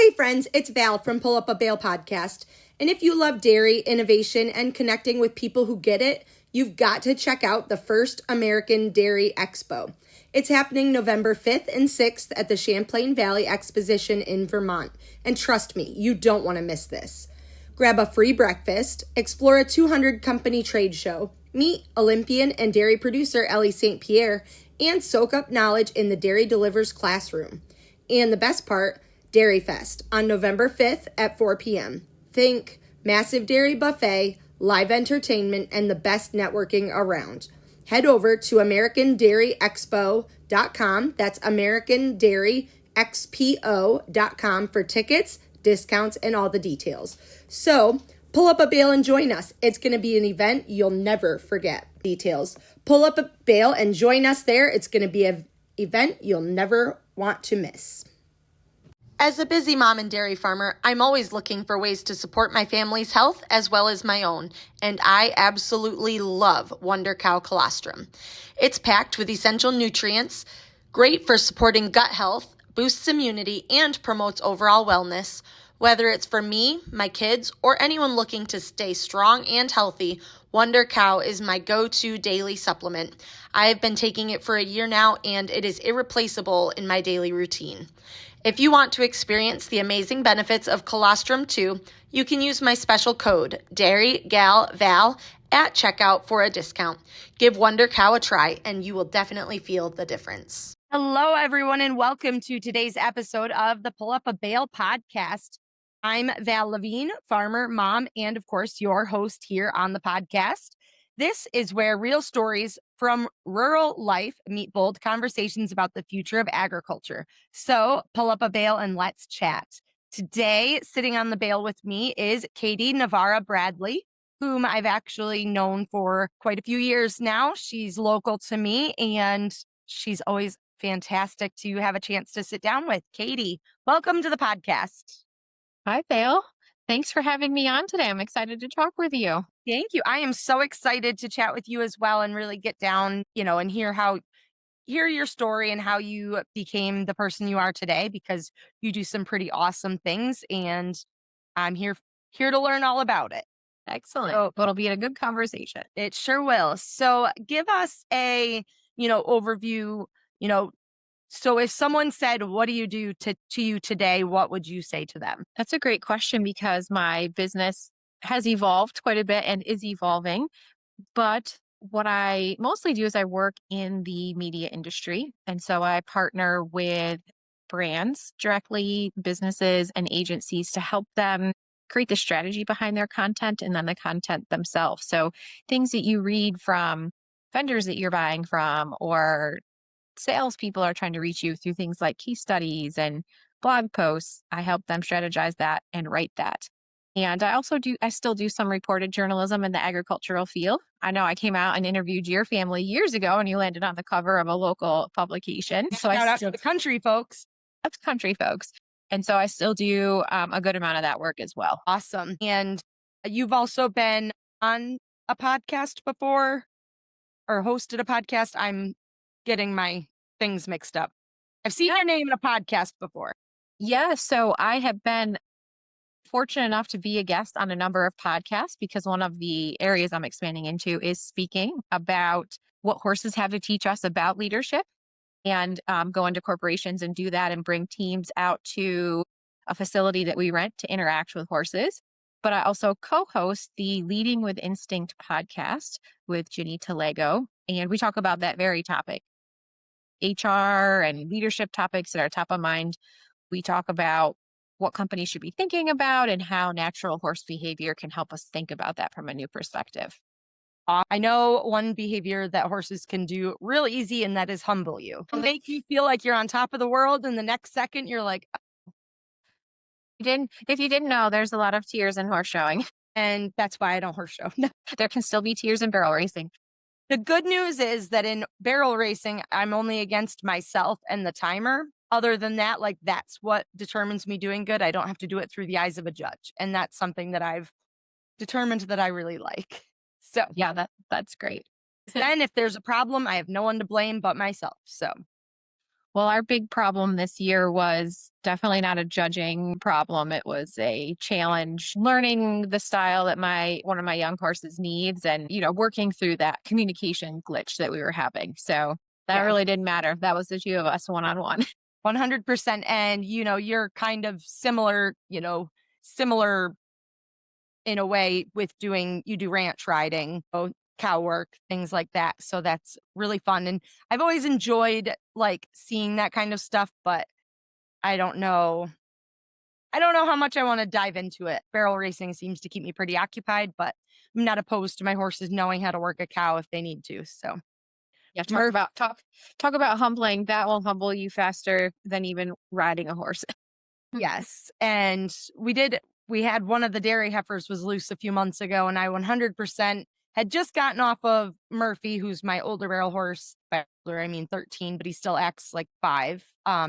Hey friends, it's Val from Pull Up a Bale podcast. And if you love dairy, innovation, and connecting with people who get it, you've got to check out the first American Dairy XPO. It's happening November 5th and 6th at the Champlain Valley Exposition in Vermont. And trust me, you don't want to miss this. Grab a free breakfast, explore a 200-company trade show, meet Olympian and dairy producer Elle St. Pierre, and soak up knowledge in the Dairy Delivers classroom. And the best part, Dairy Fest on November 5th at 4 p.m. Think massive dairy buffet, live entertainment, and the best networking around. Head over to AmericanDairyExpo.com. That's AmericanDairyXPO.com for tickets, discounts, and all the details. So pull up a bale and join us. It's going to be an event you'll never forget. Details. Pull up a bale and join us there. It's going to be an event you'll never want to miss. As a busy mom and dairy farmer, I'm always looking for ways to support my family's health as well as my own, and I absolutely love Wonder Cow Colostrum. It's packed with essential nutrients, great for supporting gut health, boosts immunity, and promotes overall wellness. Whether it's for me, my kids, or anyone looking to stay strong and healthy, Wonder Cow is my go-to daily supplement. I have been taking it for a year now, and it is irreplaceable in my daily routine. If you want to experience the amazing benefits of colostrum too, you can use my special code, DairyGalVal, at checkout for a discount. Give Wonder Cow a try, and you will definitely feel the difference. Hello, everyone, and welcome to today's episode of the Pull Up a Bale podcast. I'm Val Lavigne, farmer, mom, and of course, your host here on the podcast. This is where real stories from rural life meet bold conversations about the future of agriculture. So pull up a bale and let's chat. Today, sitting on the bale with me is Katie Navarra Bradley, whom I've actually known for quite a few years now. She's local to me, and she's always fantastic to have a chance to sit down with. Katie, welcome to the podcast. Hi, Bale. Thanks for having me on today. I'm excited to talk with you. Thank you. I am so excited to chat with you as well and really get down, and hear your story and how you became the person you are today, because you do some pretty awesome things, and I'm here to learn all about it. Excellent. So, it'll be a good conversation. It sure will. So give us a, overview, so if someone said, what do you do to you today, what would you say to them? That's a great question, because my business has evolved quite a bit and is evolving. But what I mostly do is I work in the media industry. And so I partner with brands directly, businesses and agencies, to help them create the strategy behind their content and then the content themselves. So things that you read from vendors that you're buying from, or salespeople are trying to reach you through things like case studies and blog posts, I help them strategize that and write that. And I still do some reported journalism in the agricultural field. I know I came out and interviewed your family years ago, and you landed on the cover of a local publication. So shout out to the country folks. That's country folks. And so I still do a good amount of that work as well. Awesome. And you've also been on a podcast before, or hosted a podcast. I'm getting my things mixed up. I've seen your name in a podcast before. Yeah, so I have been fortunate enough to be a guest on a number of podcasts, because one of the areas I'm expanding into is speaking about what horses have to teach us about leadership, and go into corporations and do that and bring teams out to a facility that we rent to interact with horses. But I also co-host the Leading with Instinct podcast with Ginny Talego, and we talk about that very topic. HR and leadership topics that are top of mind. We talk about what companies should be thinking about and how natural horse behavior can help us think about that from a new perspective. I know one behavior that horses can do real easy, and that is humble you. Make you feel like you're on top of the world, and the next second you're like, oh. If you didn't know, there's a lot of tears in horse showing. And that's why I don't horse show. There can still be tears in barrel racing. The good news is that in barrel racing, I'm only against myself and the timer. Other than that, that's what determines me doing good. I don't have to do it through the eyes of a judge. And that's something that I've determined that I really like. So yeah, that's great. Then if there's a problem, I have no one to blame but myself. So Well, our big problem this year was definitely not a judging problem. It was a challenge learning the style that one of my young horses needs and, working through that communication glitch that we were having. So that Yeah. really didn't matter. That was the two of us one-on-one. 100%. And, you're kind of similar in a way with you do ranch riding, cow work, things like that. So that's really fun. And I've always enjoyed like seeing that kind of stuff, but I don't know. I don't know how much I want to dive into it. Barrel racing seems to keep me pretty occupied, but I'm not opposed to my horses knowing how to work a cow if they need to. So Yeah, Murph, talk about humbling. That will humble you faster than even riding a horse. yes. And we had one of the dairy heifers was loose a few months ago, and I 100% had just gotten off of Murphy, who's my older barrel horse. By older, I mean 13, but he still acts like 5.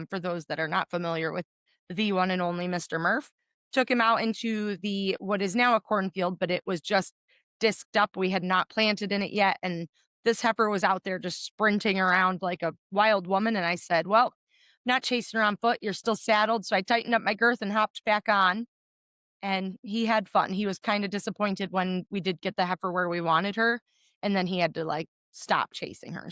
For those that are not familiar with the one and only Mr. Murph, took him out into what is now a cornfield, but it was just disked up. We had not planted in it yet. And this heifer was out there just sprinting around like a wild woman. And I said, well, not chasing her on foot. You're still saddled. So I tightened up my girth and hopped back on. And he had fun. He was kind of disappointed when we did get the heifer where we wanted her. And then he had to like stop chasing her.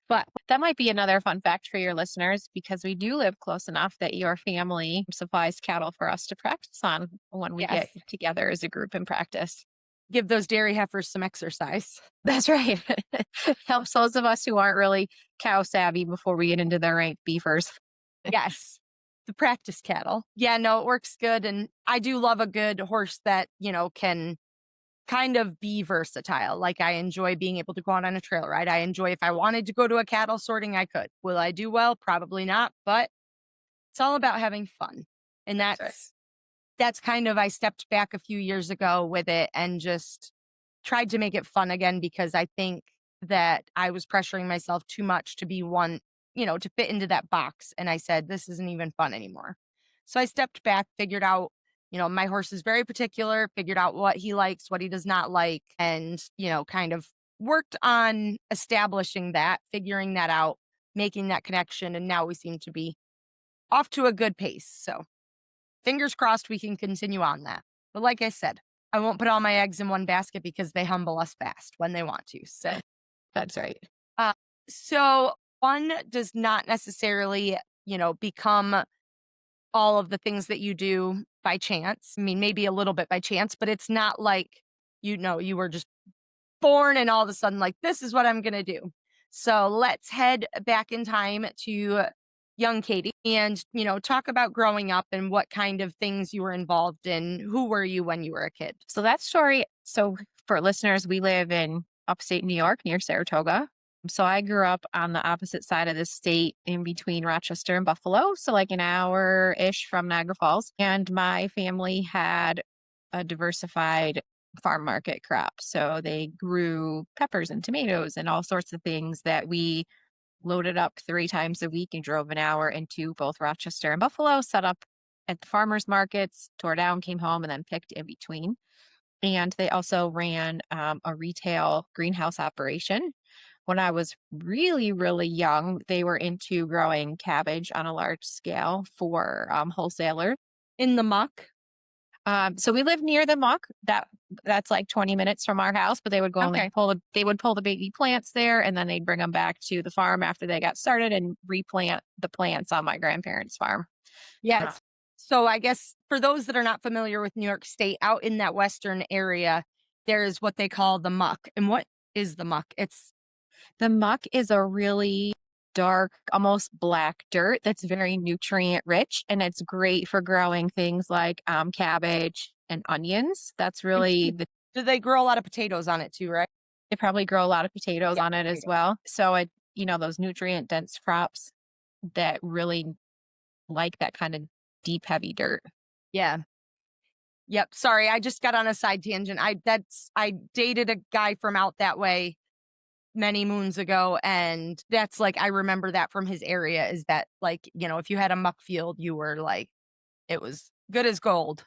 But that might be another fun fact for your listeners because we do live close enough that your family supplies cattle for us to practice on when we get together as a group and practice. Give those dairy heifers some exercise. That's right. Helps those of us who aren't really cow savvy before we get into the ranked beefers. Yes. The practice cattle. Yeah, no, it works good. And I do love a good horse that, can kind of be versatile. Like I enjoy being able to go out on a trail ride. I enjoy if I wanted to go to a cattle sorting, I could. Will I do well? Probably not, but it's all about having fun. And that's kind of, I stepped back a few years ago with it and just tried to make it fun again because I think that I was pressuring myself too much to be one, to fit into that box. And I said, this isn't even fun anymore. So I stepped back, figured out, my horse is very particular, figured out what he likes, what he does not like, and, kind of worked on establishing that, figuring that out, making that connection. And now we seem to be off to a good pace. So fingers crossed we can continue on that. But like I said, I won't put all my eggs in one basket because they humble us fast when they want to. So that's right. So one does not necessarily, become all of the things that you do by chance. I mean, maybe a little bit by chance, but it's not like, you were just born and all of a sudden like, this is what I'm going to do. So let's head back in time to young Katie and, talk about growing up and what kind of things you were involved in. Who were you when you were a kid? So that story. So for listeners, we live in upstate New York near Saratoga. So I grew up on the opposite side of the state in between Rochester and Buffalo. So like an hour-ish from Niagara Falls. And my family had a diversified farm market crop. So they grew peppers and tomatoes and all sorts of things that we loaded up 3 times a week and drove an hour into both Rochester and Buffalo, set up at the farmers markets, tore down, came home, and then picked in between. And they also ran a retail greenhouse operation. When I was really, really young, they were into growing cabbage on a large scale for wholesalers. In the muck? So we live near the muck. That's like 20 minutes from our house, but they would go and they would pull the baby plants there, and then they'd bring them back to the farm after they got started and replant the plants on my grandparents' farm. Yes. So I guess for those that are not familiar with New York State, out in that western area, there is what they call the muck. And what is the muck? The muck is a really dark, almost black dirt that's very nutrient rich, and it's great for growing things like cabbage and onions. That's really do they grow a lot of potatoes on it too, right? They probably grow a lot of potatoes on it as well. So those nutrient dense crops that really like that kind of deep, heavy dirt. Yeah. Yep. Sorry, I just got on a side tangent. I dated a guy from out that way many moons ago, and that's like, I remember that from his area is that like, if you had a muck field, you were like, it was good as gold.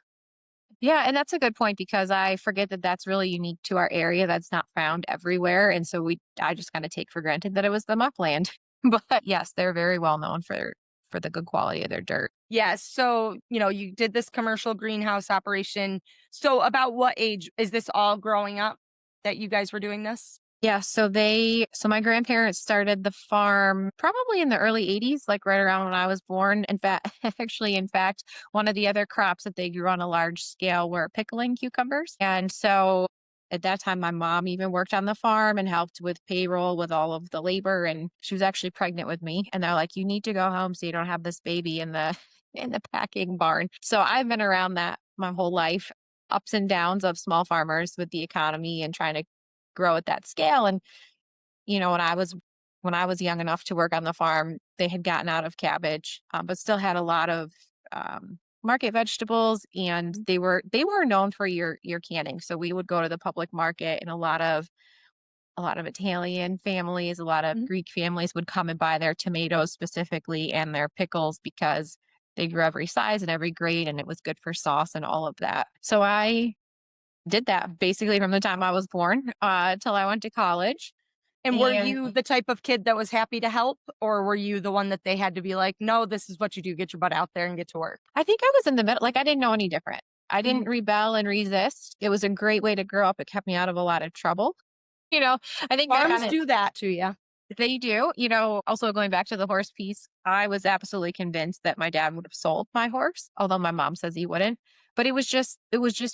Yeah, and that's a good point because I forget that that's really unique to our area. That's not found everywhere, and so I just kind of take for granted that it was the muck land. But yes, they're very well known for the good quality of their dirt. Yes. So, you did this commercial greenhouse operation. So, about what age is this all growing up that you guys were doing this? Yeah, so my grandparents started the farm probably in the early 80s, like right around when I was born. In fact, in fact, one of the other crops that they grew on a large scale were pickling cucumbers. And so at that time, my mom even worked on the farm and helped with payroll with all of the labor. And she was actually pregnant with me. And they're like, you need to go home so you don't have this baby in the in the packing barn. So I've been around that my whole life, ups and downs of small farmers with the economy and trying to grow at that scale. And, when I was young enough to work on the farm, they had gotten out of cabbage, but still had a lot of market vegetables, and they were known for your canning. So we would go to the public market, and a lot of Italian families, a lot of Mhm. Greek families would come and buy their tomatoes specifically and their pickles because they grew every size and every grade, and it was good for sauce and all of that. So I did that basically from the time I was born, till I went to college. And were And you the type of kid that was happy to help, or were you the one that they had to be like, no, this is what you do, get your butt out there and get to work? I think I was in the middle, like, I didn't know any different. I Mhm. didn't rebel and resist. It was a great way to grow up. It kept me out of a lot of trouble. You know, I think I Farms kinda do that to you. they do. Also going back to the horse piece, I was absolutely convinced that my dad would have sold my horse, although my mom says he wouldn't. But it was just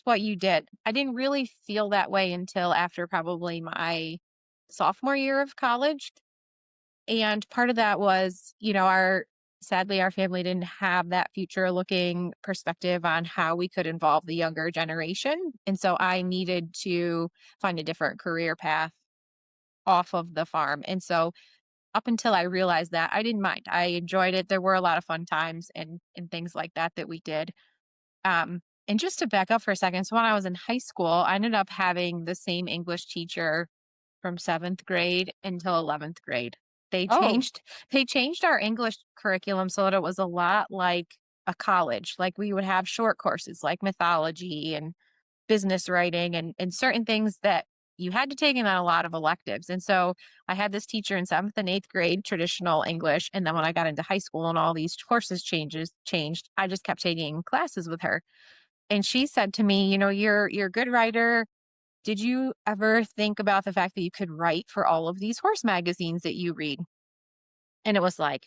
what you did. I didn't really feel that way until after probably my sophomore year of college. And part of that was, our sadly, our family didn't have that future looking perspective on how we could involve the younger generation. And so I needed to find a different career path off of the farm. And so up until I realized that, I didn't mind. I enjoyed it. There were a lot of fun times and things like that that we did. And just to back up for a second, so when I was in high school, I ended up having the same English teacher from 7th grade until 11th grade. They Oh, changed they changed our English curriculum so that it was a lot like a college. Like, we would have short courses like mythology and business writing and certain things that you had to take in on a lot of electives. And so I had this teacher in 7th and 8th grade, traditional English. And then when I got into high school and all these courses changed, I just kept taking classes with her. And she said to me, you're a good writer. Did you ever think about the fact that you could write for all of these horse magazines that you read? And it was like,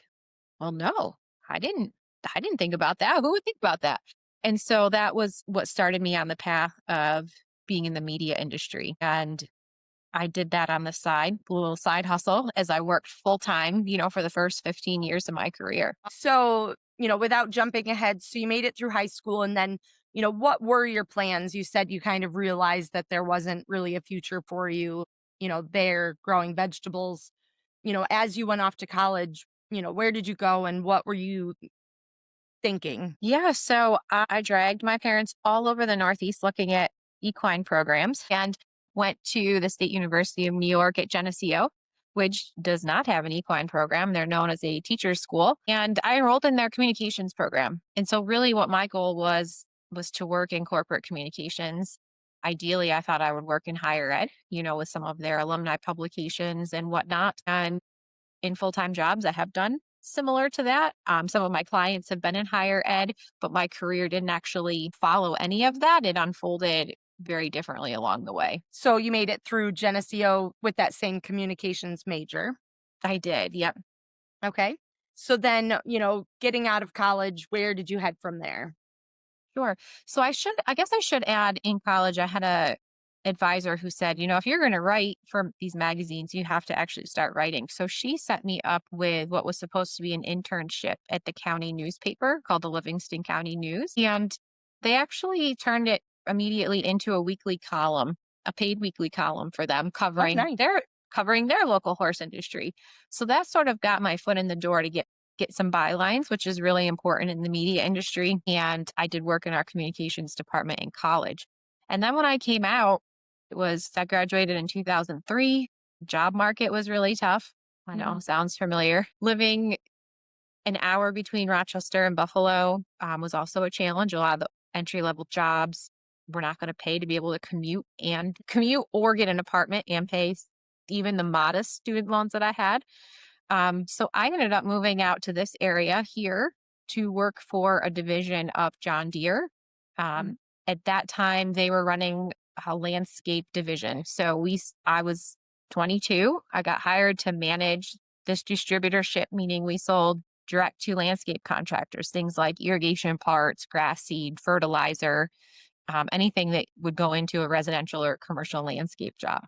well, no, I didn't. I didn't think about that. Who would think about that? And so that was what started me on the path of being in the media industry. And I did that on the side, a little side hustle as I worked full time, for the first 15 years of my career. so, without jumping ahead, so you made it through high school and then, what were your plans? You said you kind of realized that there wasn't really a future for you, there growing vegetables. As you went off to college, where did you go and what were you thinking? Yeah, so I dragged my parents all over the Northeast looking at equine programs and went to the State University of New York at Geneseo, which does not have an equine program. They're known as a teacher's school. And I enrolled in their communications program. And so really what my goal was to work in corporate communications. Ideally, I thought I would work in higher ed, with some of their alumni publications and whatnot. And in full-time jobs, I have done similar to that. Some of my clients have been in higher ed, but my career didn't actually follow any of that. It unfolded very differently along the way. So you made it through Geneseo with that same communications major. I did. Yep. Okay. So then, getting out of college, where did you head from there? Sure. So I guess I should add, in college, I had a advisor who said, if you're going to write for these magazines, you have to actually start writing. So she set me up with what was supposed to be an internship at the county newspaper called the Livingston County News. And they actually turned it immediately into a weekly column, a paid weekly column for them Oh, covering nice. their local horse industry. So that sort of got my foot in the door to get some bylines, which is really important in the media industry. And I did work in our communications department in college. And then when I came out, I graduated in 2003. Job market was really tough. I know, Mhm. sounds familiar. Living an hour between Rochester and Buffalo was also a challenge. A lot of the entry level jobs were not going to pay to be able to commute or get an apartment and pay even the modest student loans that I had. So I ended up moving out to this area here to work for a division of John Deere. Um, Mhm. at that time, they were running a landscape division. I was 22. I got hired to manage this distributorship, meaning we sold direct to landscape contractors, things like irrigation parts, grass seed, fertilizer, anything that would go into a residential or commercial landscape job.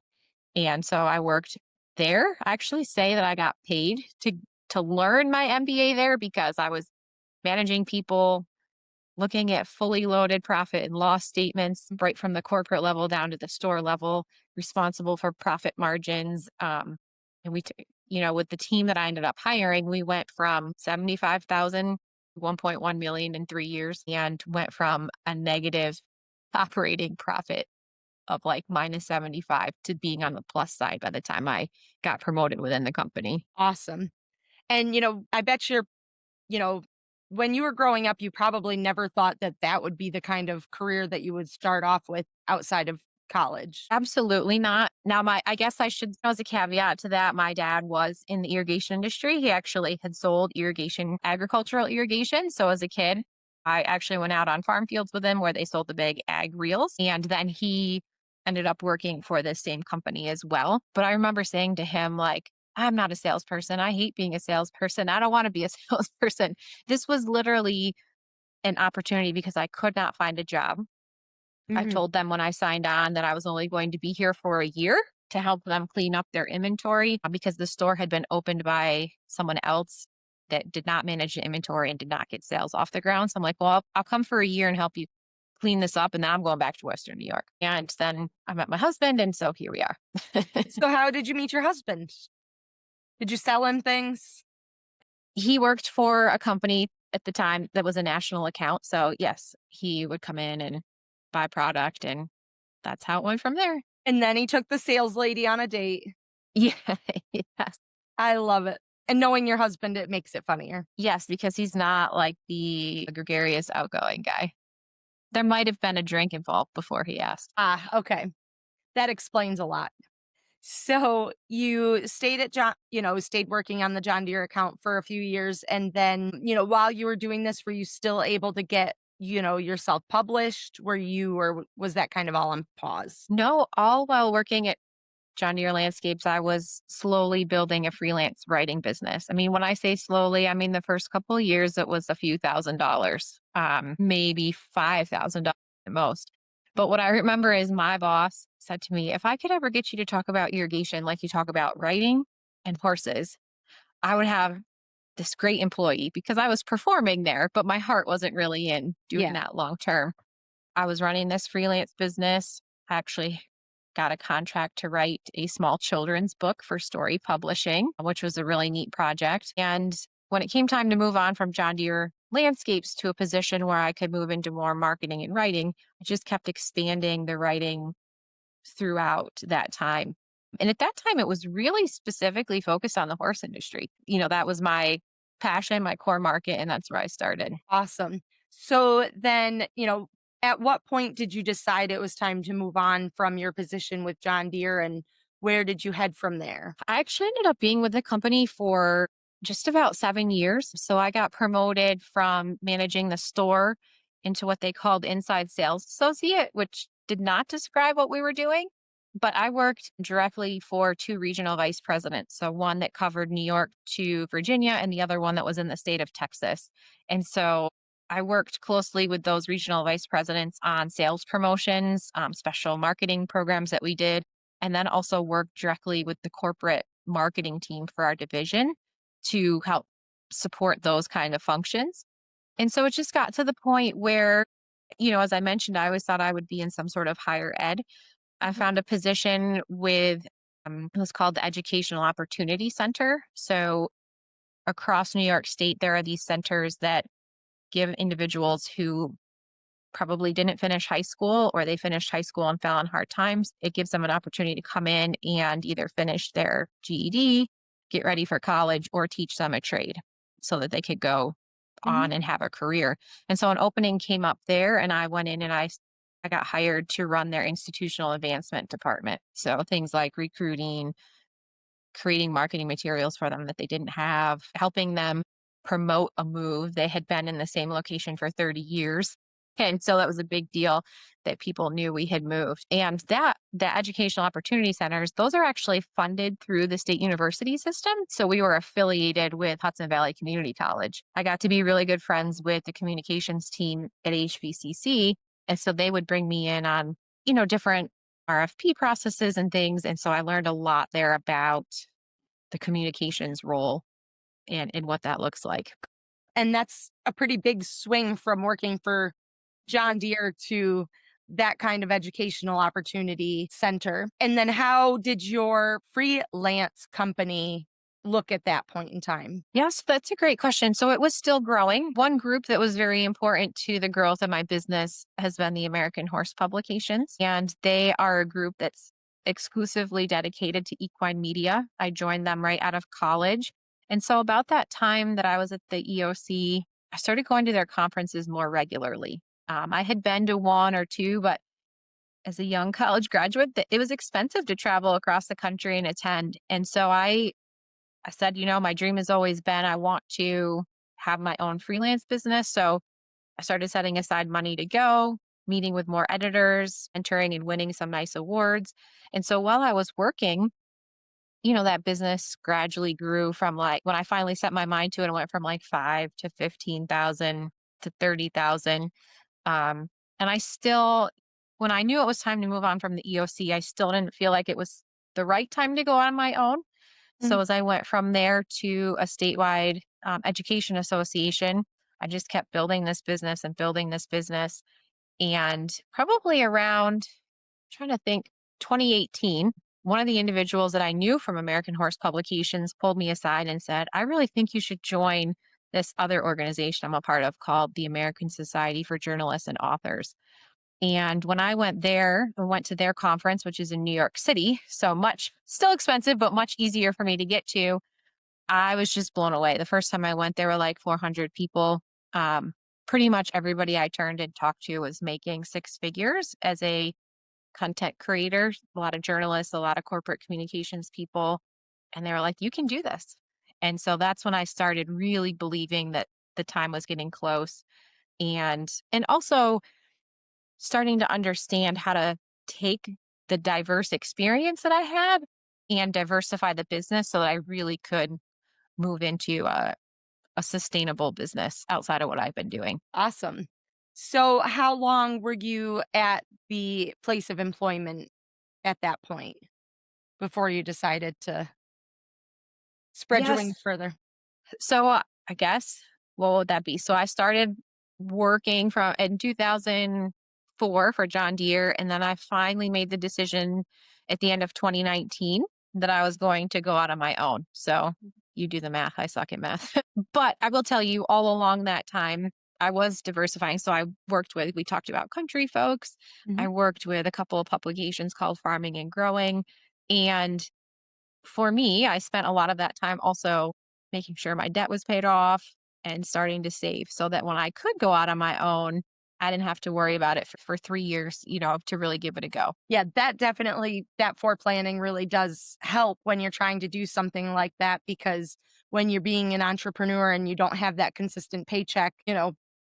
And so I worked there. I actually say that I got paid to learn my MBA there because I was managing people, looking at fully loaded profit and loss statements right from the corporate level down to the store level, responsible for profit margins. And with the team that I ended up hiring, we went from 75,000 to 1.1 million in 3 years and went from a negative operating profit of like minus 75 to being on the plus side by the time I got promoted within the company. Awesome. And, I bet you know, when you were growing up, you probably never thought that that would be the kind of career that you would start off with outside of college. Absolutely not. Now, I guess I should, as a caveat to that, my dad was in the irrigation industry. He actually had sold agricultural irrigation. So as a kid, I actually went out on farm fields with him where they sold the big ag reels. And then he ended up working for this same company as well. But I remember saying to him, like, I'm not a salesperson. I hate being a salesperson. I don't want to be a salesperson. This was literally an opportunity because I could not find a job. I Mhm. told them when I signed on that I was only going to be here for a year to help them clean up their inventory because the store had been opened by someone else that did not manage the inventory and did not get sales off the ground. So I'm like, well, I'll come for a year and help you clean this up. And then I'm going back to Western New York. And then I met my husband. And so here we are. So how did you meet your husband? Did you sell him things? He worked for a company at the time that was a national account. So yes, he would come in and buy product. And that's how it went from there. And then he took the sales lady on a date. Yeah. Yes. I love it. And knowing your husband, it makes it funnier. Yes, because he's not like the gregarious, outgoing guy. There might have been a drink involved before he asked. Ah, okay. That explains a lot. So you stayed at stayed working on the John Deere account for a few years. And then, while you were doing this, were you still able to get, yourself published? Or was that kind of all on pause? No, all while working at John Deere Landscapes, I was slowly building a freelance writing business. I mean, when I say slowly, I mean the first couple of years it was a few $1,000s, maybe $5,000 at most. But what I remember is my boss said to me, if I could ever get you to talk about irrigation like you talk about writing and horses, I would have this great employee because I was performing there, but my heart wasn't really in doing Yeah. that long term. I was running this freelance business. I actually got a contract to write a small children's book for Story Publishing, which was a really neat project. And when it came time to move on from John Deere Landscapes to a position where I could move into more marketing and writing, I just kept expanding the writing throughout that time. And at that time, it was really specifically focused on the horse industry. That was my passion, my core market, and that's where I started. Awesome. So then, at what point did you decide it was time to move on from your position with John Deere, and where did you head from there? I actually ended up being with the company for just about 7 years. So I got promoted from managing the store into what they called inside sales associate, which did not describe what we were doing. But I worked directly for two regional vice presidents. So one that covered New York to Virginia, and the other one that was in the state of Texas. And so I worked closely with those regional vice presidents on sales promotions, special marketing programs that we did, and then also worked directly with the corporate marketing team for our division to help support those kind of functions. And so it just got to the point where, as I mentioned, I always thought I would be in some sort of higher ed. I Mhm. found a position with, it was called the Educational Opportunity Center. So across New York State, there are these centers that give individuals who probably didn't finish high school or they finished high school and fell on hard times. It gives them an opportunity to come in and either finish their GED, get ready for college, or teach them a trade so that they could go Mhm. on and have a career. And so an opening came up there and I went in and I got hired to run their institutional advancement department. So things like recruiting, creating marketing materials for them that they didn't have, helping them promote a move. They had been in the same location for 30 years. And so that was a big deal that people knew we had moved. And the educational opportunity centers, those are actually funded through the state university system. So we were affiliated with Hudson Valley Community College. I got to be really good friends with the communications team at HVCC. And so they would bring me in on, different RFP processes and things. And so I learned a lot there about the communications role and what that looks like. And that's a pretty big swing from working for John Deere to that kind of educational opportunity center. And then how did your freelance company look at that point in time? Yes, that's a great question. So it was still growing. One group that was very important to the growth of my business has been the American Horse Publications. And they are a group that's exclusively dedicated to equine media. I joined them right out of college. And so about that time that I was at the EOC, I started going to their conferences more regularly. I had been to one or two, but as a young college graduate, it was expensive to travel across the country and attend. And so I said, my dream has always been I want to have my own freelance business. So I started setting aside money to go, meeting with more editors, entering and winning some nice awards. And so while I was working, that business gradually grew from when I finally set my mind to it, it went from 5 to 15,000 to 30,000. And I still, when I knew it was time to move on from the EOC, I still didn't feel like it was the right time to go on my own. So as I went from there to a statewide education association, I just kept building this business and building this business. And probably around, trying to think, 2018, one of the individuals that I knew from American Horse Publications pulled me aside and said, I really think you should join this other organization I'm a part of called the American Society for Journalists and Authors. And when I went there, I went to their conference, which is in New York City, so much, still expensive, but much easier for me to get to. I was just blown away. The first time I went, there were 400 people. Pretty much everybody I turned and talked to was making six figures as a content creator, a lot of journalists, a lot of corporate communications people. And they were like, you can do this. And so that's when I started really believing that the time was getting close, and also starting to understand how to take the diverse experience that I had and diversify the business so that I really could move into a sustainable business outside of what I've been doing. Awesome. So how long were you at the place of employment at that point before you decided to spread your Yes. wings further? So I guess, what would that be? So I started working from in 2004 for John Deere, and then I finally made the decision at the end of 2019 that I was going to go out on my own. So you do the math. I suck at math. But I will tell you, all along that time, I was diversifying. So we talked about country folks. I worked with a couple of publications called Farming and Growing. And for me, I spent a lot of that time also making sure my debt was paid off and starting to save so that when I could go out on my own, I didn't have to worry about it for 3 years, to really give it a go. Yeah, that foreplanning really does help when you're trying to do something like that, because when you're being an entrepreneur and you don't have that consistent paycheck,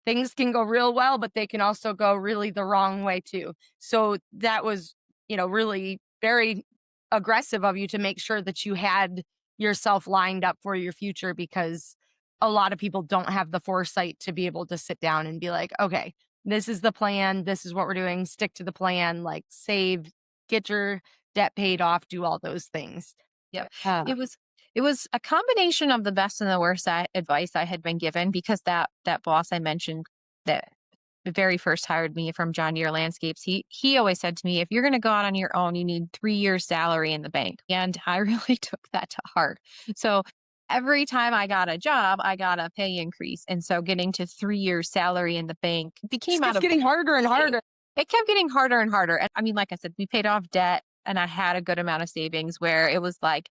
things can go real well, but they can also go really the wrong way too. So that was, really very aggressive of you to make sure that you had yourself lined up for your future, because a lot of people don't have the foresight to be able to sit down and be like, okay, this is the plan. This is what we're doing. Stick to the plan, save, get your debt paid off, do all those things. Yep. Uh, It was a combination of the best and the worst advice I had been given, because that boss I mentioned that the very first hired me from John Deere Landscapes, he always said to me, if you're going to go out on your own, you need 3 years salary in the bank. And I really took that to heart. So every time I got a job, I got a pay increase. And so getting to 3 years salary in the bank became just getting harder and harder. It kept getting harder and harder. And I mean, like I said, we paid off debt and I had a good amount of savings where it was like,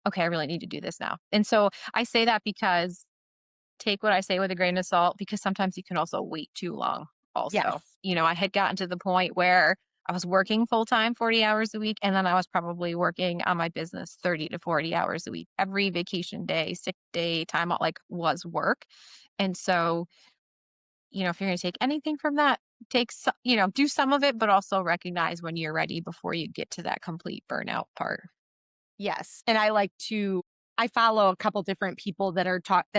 okay, I really need to do this now. And so I say that because take what I say with a grain of salt, because sometimes you can also wait too long also. Yes. I had gotten to the point where I was working full time, 40 hours a week, and then I was probably working on my business 30 to 40 hours a week. Every vacation day, sick day, time out, like was work. And so, if you're going to take anything from that, do some of it, but also recognize when you're ready before you get to that complete burnout part. Yes. And I follow a couple different people that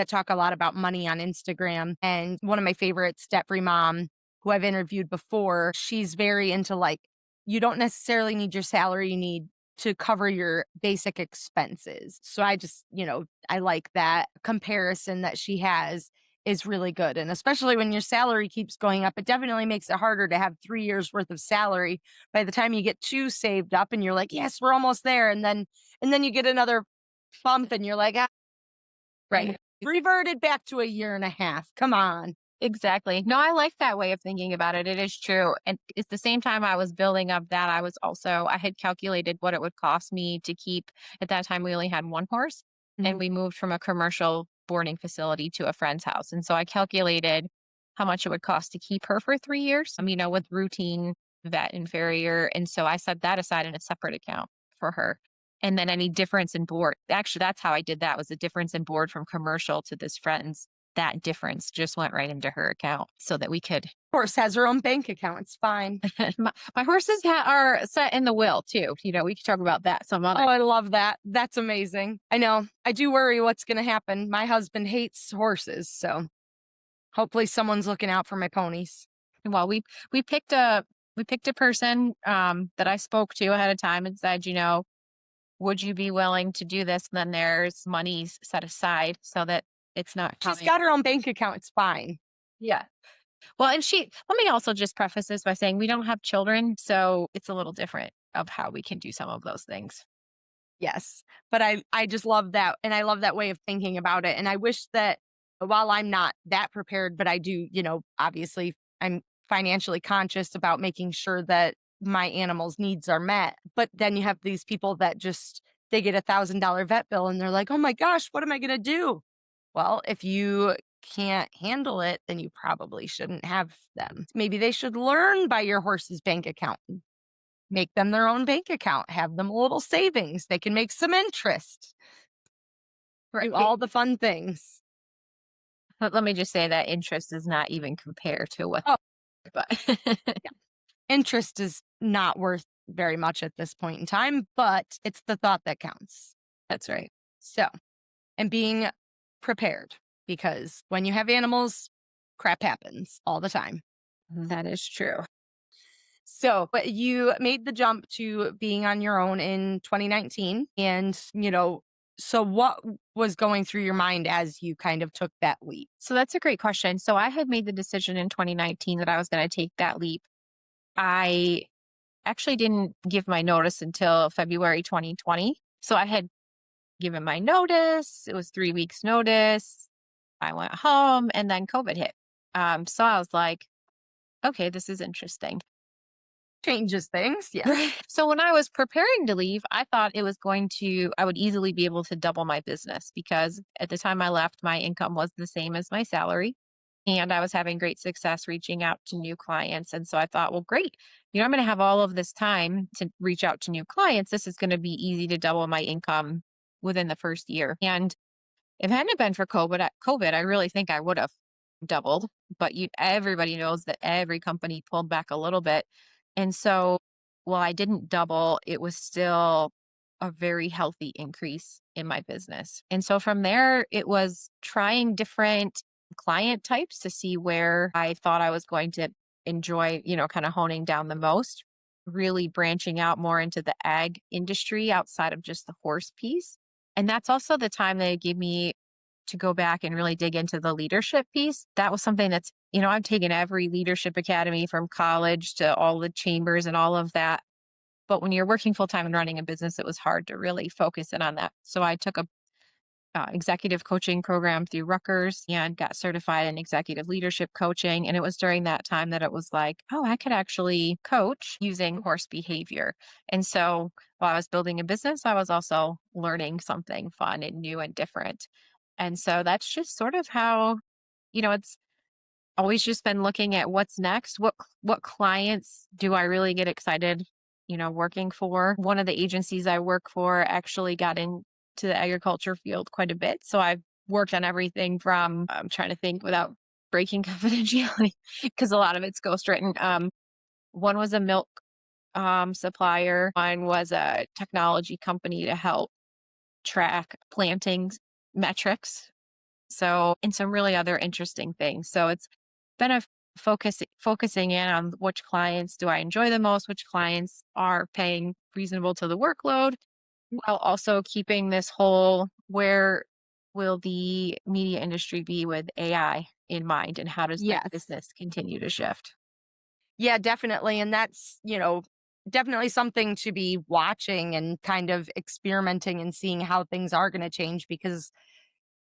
talk a lot about money on Instagram. And one of my favorites, Debt Free Mom, who I've interviewed before, she's very into like, you don't necessarily need your salary, you need to cover your basic expenses. So I like that comparison that she has is really good. And especially when your salary keeps going up, it definitely makes it harder to have 3 years worth of salary by the time you get two saved up and you're like, yes, we're almost there. And then you get another bump and you're like, Right. reverted back to a year and a half. Come on. Exactly. No, I like that way of thinking about it. It is true. And at the same time I was building up that, I had calculated what it would cost me to keep, at that time, we only had one horse and Mhm. we moved from a commercial boarding facility to a friend's house. And so I calculated how much it would cost to keep her for 3 years, with routine vet and farrier. And so I set that aside in a separate account for her. And then any difference in board, actually, that's how I did that, was the difference in board from commercial to this friend's. That difference just went right into her account so that we could. Horse has her own bank account. It's fine. My horses are set in the will too. We could talk about that some other. Oh, I love that. That's amazing. I know. I do worry what's going to happen. My husband hates horses, so hopefully someone's looking out for my ponies. Well, we picked a person that I spoke to ahead of time and said, would you be willing to do this? And then there's monies set aside so that it's not She's coming. got her own bank account. It's fine. Yeah. Well, let me also just preface this by saying we don't have children, so it's a little different of how we can do some of those things. Yes. But I just love that. And I love that way of thinking about it. And I wish that while I'm not that prepared, but I do, obviously I'm financially conscious about making sure that my animals' needs are met. But then you have these people that they get $1,000 vet bill and they're like, oh my gosh, what am I going to do? Well, if you can't handle it, then you probably shouldn't have them. Maybe they should learn by your horse's bank account. Make them their own bank account, have them a little savings. They can make some interest, Right. do all the fun things. But let me just say that interest does not even compare to what, Oh, but yeah. Interest is not worth very much at this point in time, but it's the thought that counts. that's right. So, and being prepared because when you have animals, crap happens all the time. That is true. So, but you made the jump to being on your own in 2019. And, so what was going through your mind as you kind of took that leap? So that's a great question. So I had made the decision in 2019 that I was going to take that leap. I actually didn't give my notice until February 2020. So I had given my notice. It was 3 weeks notice. I went home and then COVID hit. So I was like, okay, this is interesting. Changes things. Yeah. So when I was preparing to leave, I thought I would easily be able to double my business because at the time I left, my income was the same as my salary. And I was having great success reaching out to new clients. And so I thought, well, great. I'm going to have all of this time to reach out to new clients. This is going to be easy to double my income within the first year. And if it hadn't been for COVID, I really think I would have doubled. But everybody knows that every company pulled back a little bit. And so while I didn't double, it was still a very healthy increase in my business. And so from there, it was trying different client types to see where I thought I was going to enjoy, kind of honing down the most, really branching out more into the ag industry outside of just the horse piece. And that's also the time they gave me to go back and really dig into the leadership piece. That was something that's, I've taken every leadership academy from college to all the chambers and all of that. But when you're working full time and running a business, it was hard to really focus in on that. So I took a executive coaching program through Rutgers and got certified in executive leadership coaching. And it was during that time that it was like, oh, I could actually coach using horse behavior. And so while I was building a business, I was also learning something fun and new and different. And so that's just sort of how, it's always just been looking at what's next. What clients do I really get excited, working for? One of the agencies I work for actually got into the agriculture field quite a bit. So I've worked on everything from, I'm trying to think without breaking confidentiality, because a lot of it's ghostwritten. One was a milk supplier. Mine was a technology company to help track plantings metrics. So, and some really other interesting things. So it's been a focusing in on which clients do I enjoy the most, which clients are paying reasonable to the workload, while also keeping this whole where will the media industry be with AI in mind, and how does my Yes. business continue to shift? Yeah, definitely. And that's, definitely something to be watching and kind of experimenting and seeing how things are going to change, because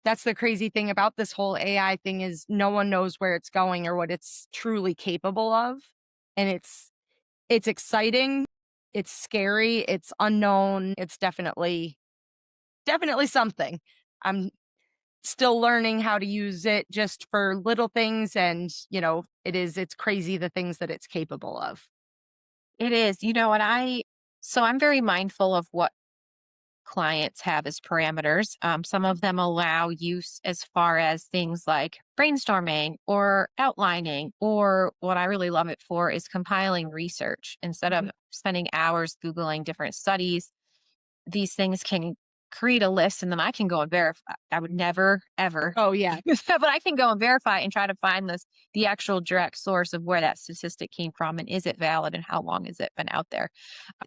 that's the crazy thing about this whole AI thing is no one knows where it's going or what it's truly capable of. And it's exciting, it's scary, it's unknown. It's definitely something. I'm still learning how to use it just for little things, and it's crazy the things that it's capable of. It is, and so I'm very mindful of what clients have as parameters. Some of them allow use as far as things like brainstorming or outlining, or what I really love it for is compiling research. Instead of Mhm. spending hours Googling different studies, these things can create a list and then I can go and verify. I would never, ever Oh yeah. use that, but I can go and verify and try to find the actual direct source of where that statistic came from and is it valid and how long has it been out there.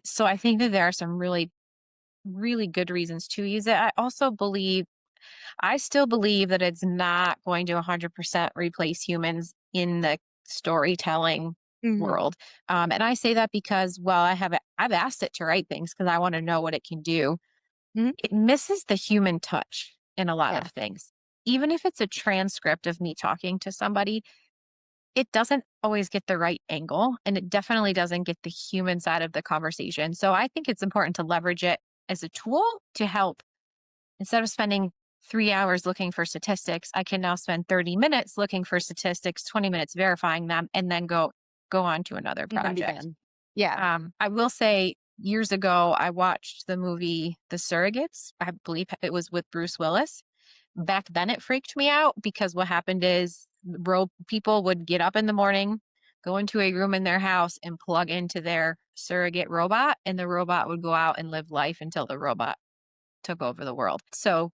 So I think that there are some really really good reasons to use it. I still believe that it's not going to 100% replace humans in the storytelling Mhm. world. And I say that because, well, I've asked it to write things because I want to know what it can do. Mhm. It misses the human touch in a lot Yeah. of things. Even if it's a transcript of me talking to somebody, it doesn't always get the right angle and it definitely doesn't get the human side of the conversation. So I think it's important to leverage it as a tool to help. Instead of spending 3 hours looking for statistics, I can now spend 30 minutes looking for statistics, 20 minutes verifying them, and then go on to another And then be project. done. Yeah. I will say years ago, I watched the movie The Surrogates. I believe it was with Bruce Willis. Back then, it freaked me out because what happened is people would get up in the morning, go into a room in their house, and plug into their surrogate robot, and the robot would go out and live life until the robot took over the world. So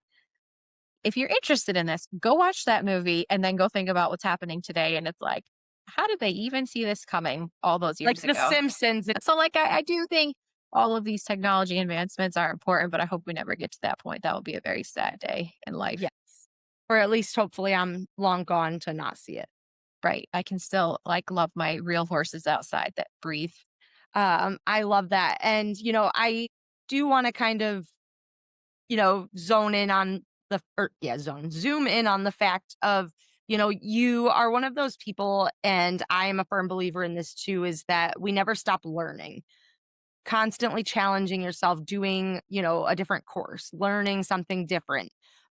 if you're interested in this, go watch that movie and then go think about what's happening today. And it's like, how did they even see this coming all those Like years The ago? Simpsons. So, like, I do think all of these technology advancements are important, but I hope we never get to that point. That would be a very sad day in life. Yes. Or at least hopefully I'm long gone to not see it. Right. I can still like love my real horses outside that breathe. I love that. And, I do want to kind of, zone in on zoom in on the fact of, you are one of those people, and I am a firm believer in this too, is that we never stop learning, constantly challenging yourself, doing, a different course, learning something different.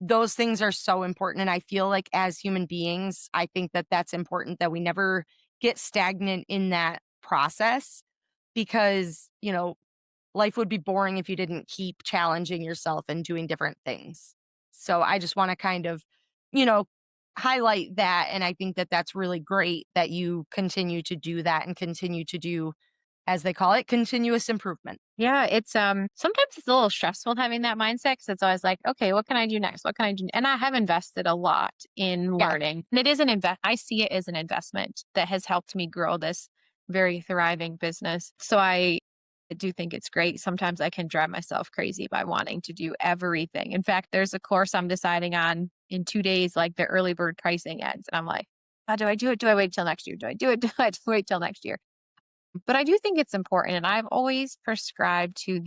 Those things are so important. And I feel like as human beings, I think that that's important, that we never get stagnant in that process, because, life would be boring if you didn't keep challenging yourself and doing different things. So I just want to kind of, you know, highlight that. And I think that that's really great that you continue to do that and continue to do, as they call it, continuous improvement. Yeah, it's sometimes it's a little stressful having that mindset because it's always like, okay, what can I do next? What can I do? And I have invested a lot in Yeah. learning. And it is I see it as an investment that has helped me grow this very thriving business. So I do think it's great. Sometimes I can drive myself crazy by wanting to do everything. In fact, there's a course I'm deciding on in 2 days, like the early bird pricing ends. And I'm like, how do I do it? Do I wait till next year? Do I do it? Do I wait till next year? But I do think it's important. And I've always prescribed to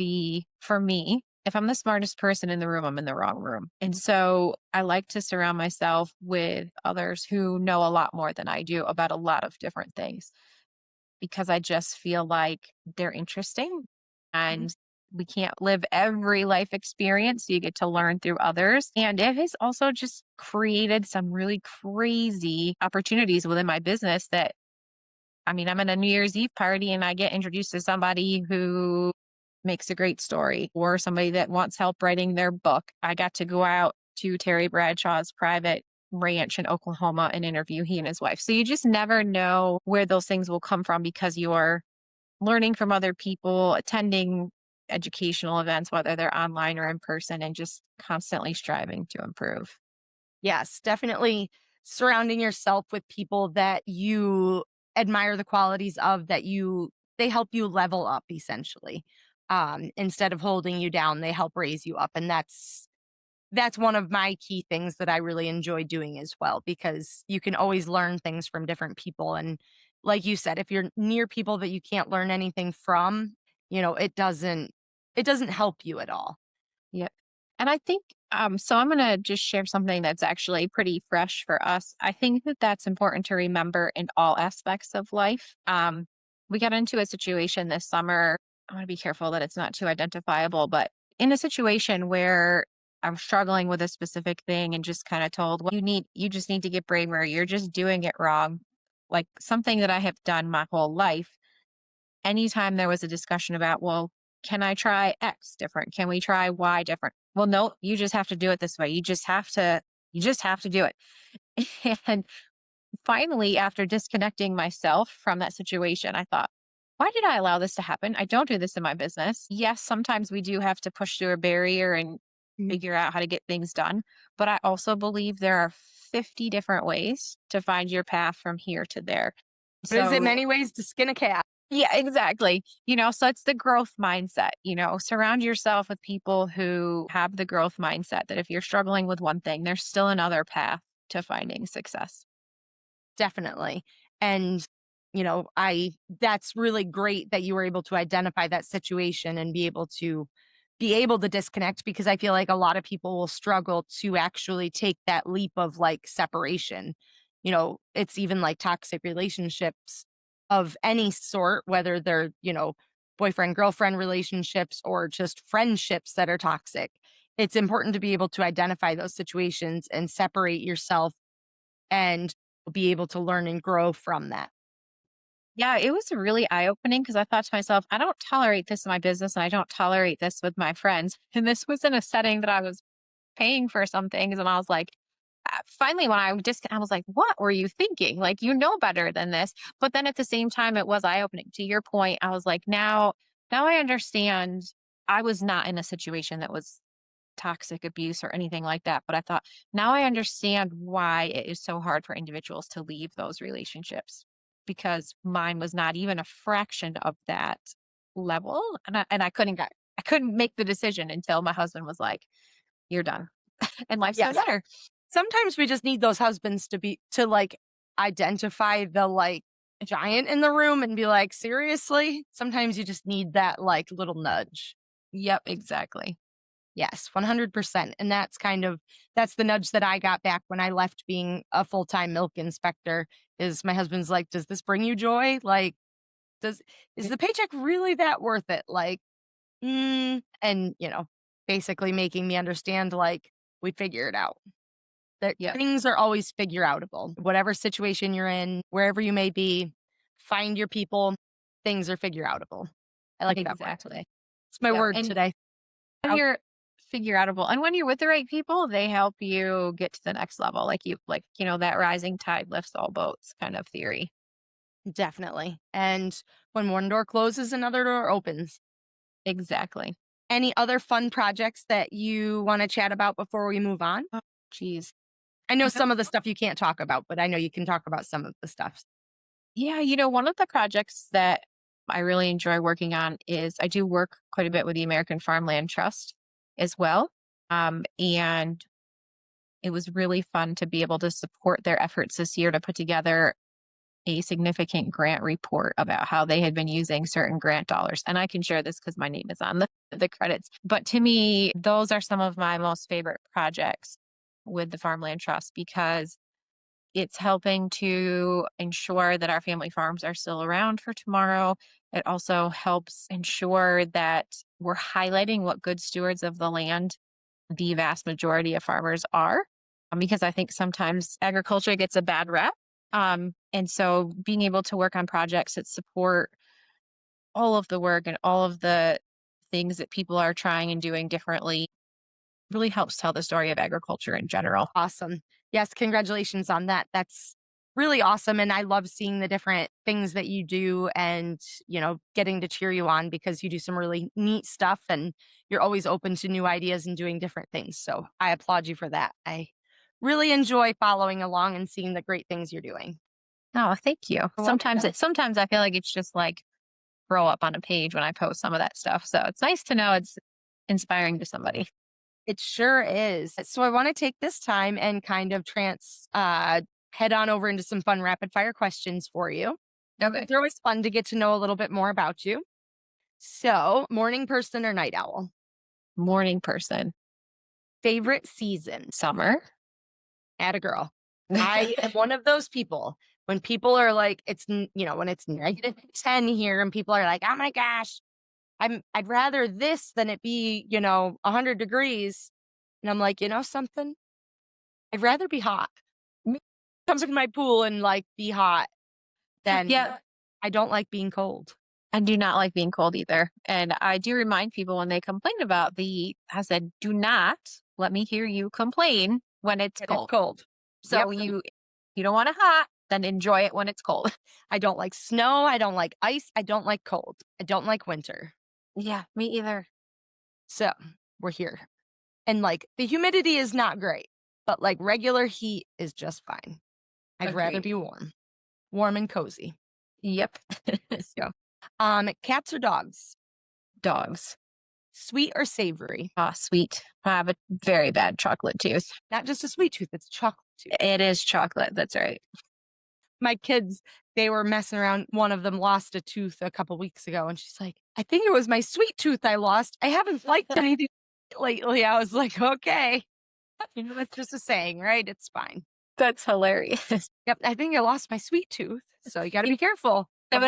for me, if I'm the smartest person in the room, I'm in the wrong room. And so I like to surround myself with others who know a lot more than I do about a lot of different things because I just feel like they're interesting Mhm. and We can't live every life experience. So you get to learn through others. And it has also just created some really crazy opportunities within my business that, I mean, I'm at a New Year's Eve party and I get introduced to somebody who makes a great story or somebody that wants help writing their book. I got to go out to Terry Bradshaw's private ranch in Oklahoma and interview he and his wife. So you just never know where those things will come from because you're learning from other people, attending educational events, whether they're online or in person, and just constantly striving to improve. Yes, definitely surrounding yourself with people that you admire the qualities of, that they help you level up essentially. Instead of holding you down, they help raise you up. And that's one of my key things that I really enjoy doing as well, because you can always learn things from different people. And like you said, if you're near people that you can't learn anything from, it doesn't help you at all. Yep. And I think, so I'm going to just share something that's actually pretty fresh for us. I think that that's important to remember in all aspects of life. We got into a situation this summer. I want to be careful that it's not too identifiable, but in a situation where I'm struggling with a specific thing and just kind of told, well, you just need to get braver. You're just doing it wrong. Like something that I have done my whole life. Anytime there was a discussion about, well, can I try X different? Can we try Y different? Well, no, you just have to do it this way. You just have to do it. And finally, after disconnecting myself from that situation, I thought, why did I allow this to happen? I don't do this in my business. Yes, sometimes we do have to push through a barrier and Mhm. figure out how to get things done. But I also believe there are 50 different ways to find your path from here to there. Visit So many ways to skin a cat. yeah, exactly. So it's the growth mindset, surround yourself with people who have the growth mindset that if you're struggling with one thing, there's still another path to finding success. Definitely. And, that's really great that you were able to identify that situation and be able to disconnect, because I feel like a lot of people will struggle to actually take that leap of like separation. It's even like toxic relationships of any sort, whether they're, boyfriend, girlfriend relationships or just friendships that are toxic. It's important to be able to identify those situations and separate yourself and be able to learn and grow from that. Yeah, it was really eye-opening because I thought to myself, I don't tolerate this in my business and I don't tolerate this with my friends. And this was in a setting that I was paying for some things. And I was like, finally, when I was like, what were you thinking? Like, you know better than this. But then at the same time, it was eye-opening. To your point, I was like, now I understand I was not in a situation that was toxic abuse or anything like that. But I thought, now I understand why it is so hard for individuals to leave those relationships because mine was not even a fraction of that level. And I couldn't make the decision until my husband was like, you're done and life's been Yes. better. Sometimes we just need those husbands to like identify the like giant in the room and be like, seriously? Sometimes you just need that like little nudge. Yep, exactly. Yes, 100%. And that's the nudge that I got back when I left being a full-time milk inspector. Is my husband's like, does this bring you joy? Like, does is Y- the paycheck really that worth it? Like, and basically making me understand like we'd figure it out. That Yep, things are always figure outable. Whatever situation you're in, wherever you may be, find your people. Things are figure outable. I like that word. exactly. It's my Yep. word And today. when Out. you're figure outable and when you're with the right people, they help you get to the next level. That rising tide lifts all boats kind of theory. Definitely. And when one door closes, another door opens. Exactly. Any other fun projects that you want to chat about before we move on? Oh, geez. I know I don't some of the stuff you can't talk about, but I know you can talk about some of the stuff. Yeah, one of the projects that I really enjoy working on is I do work quite a bit with the American Farmland Trust as well. And it was really fun to be able to support their efforts this year to put together a significant grant report about how they had been using certain grant dollars. And I can share this because my name is on the credits. But to me, those are some of my most favorite projects with the Farmland Trust because it's helping to ensure that our family farms are still around for tomorrow. It also helps ensure that we're highlighting what good stewards of the land the vast majority of farmers are, because I think sometimes agriculture gets a bad rep. And so being able to work on projects that support all of the work and all of the things that people are trying and doing differently really helps tell the story of agriculture in general. Awesome. Yes, congratulations on that. That's really awesome. And I love seeing the different things that you do and, getting to cheer you on because you do some really neat stuff and you're always open to new ideas and doing different things. So I applaud you for that. I really enjoy following along and seeing the great things you're doing. Oh, thank you. Well, Sometimes I feel like it's just like grow up on a page when I post some of that stuff. So it's nice to know it's inspiring to somebody. it sure is. So I want to take this time and kind of head on over into some fun rapid fire questions for you. Okay. They're always fun to get to know a little bit more about you. So, morning person or night owl? Morning person. Favorite season? Summer. Atta girl. I am one of those people when people are like, when it's -10 here and people are like, oh my gosh, I'd rather this than it be, 100 degrees. And I'm like, something? I'd rather be hot. Come to my pool and like be hot than Yeah. I don't like being cold. I do not like being cold either. And I do remind people when they complain about I said, do not let me hear you complain when it's And cold. it's cold. So Yep. you don't want it hot, then enjoy it when it's cold. I don't like snow. I don't like ice. I don't like cold. I don't like winter. Yeah, me either. So we're here. And like the humidity is not great, but like regular heat is just fine. I'd rather Agreed. be warm and cozy. Yep. So, cats or dogs? Dogs. Sweet or savory? Sweet. I have a very bad chocolate tooth. Not just a sweet tooth, it's a chocolate tooth. It is chocolate. That's right. My kids, they were messing around. One of them lost a tooth a couple weeks ago, and she's like, I think it was my sweet tooth I lost. I haven't liked anything lately. I was like, okay. It's just a saying, right? It's fine. That's hilarious. Yep, I think I lost my sweet tooth, so you got to be careful. That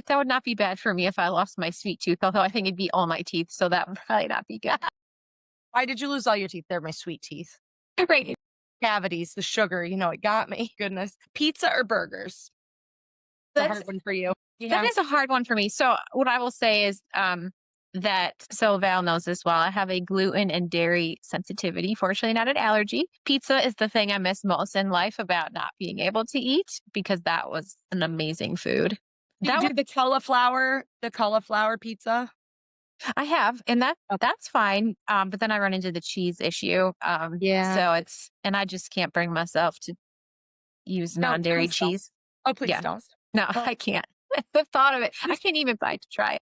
would not be bad for me if I lost my sweet tooth, although I think it'd be all my teeth. So that would probably not be good. Why did you lose all your teeth? They're my sweet teeth. Right. Cavities, the sugar, it got me. Goodness. Pizza or burgers? It's a hard one for you. That is a hard one for me. So what I will say is so Val knows this well. I have a gluten and dairy sensitivity, fortunately not an allergy. Pizza is the thing I miss most in life about not being able to eat because that was an amazing food. That was the cauliflower pizza. I have, and that's fine. But then I run into the cheese issue. Yeah. So and I just can't bring myself to use non-dairy cheese. Oh, please Yeah. don't. No, I can't. The thought of it, I can't even buy to try it.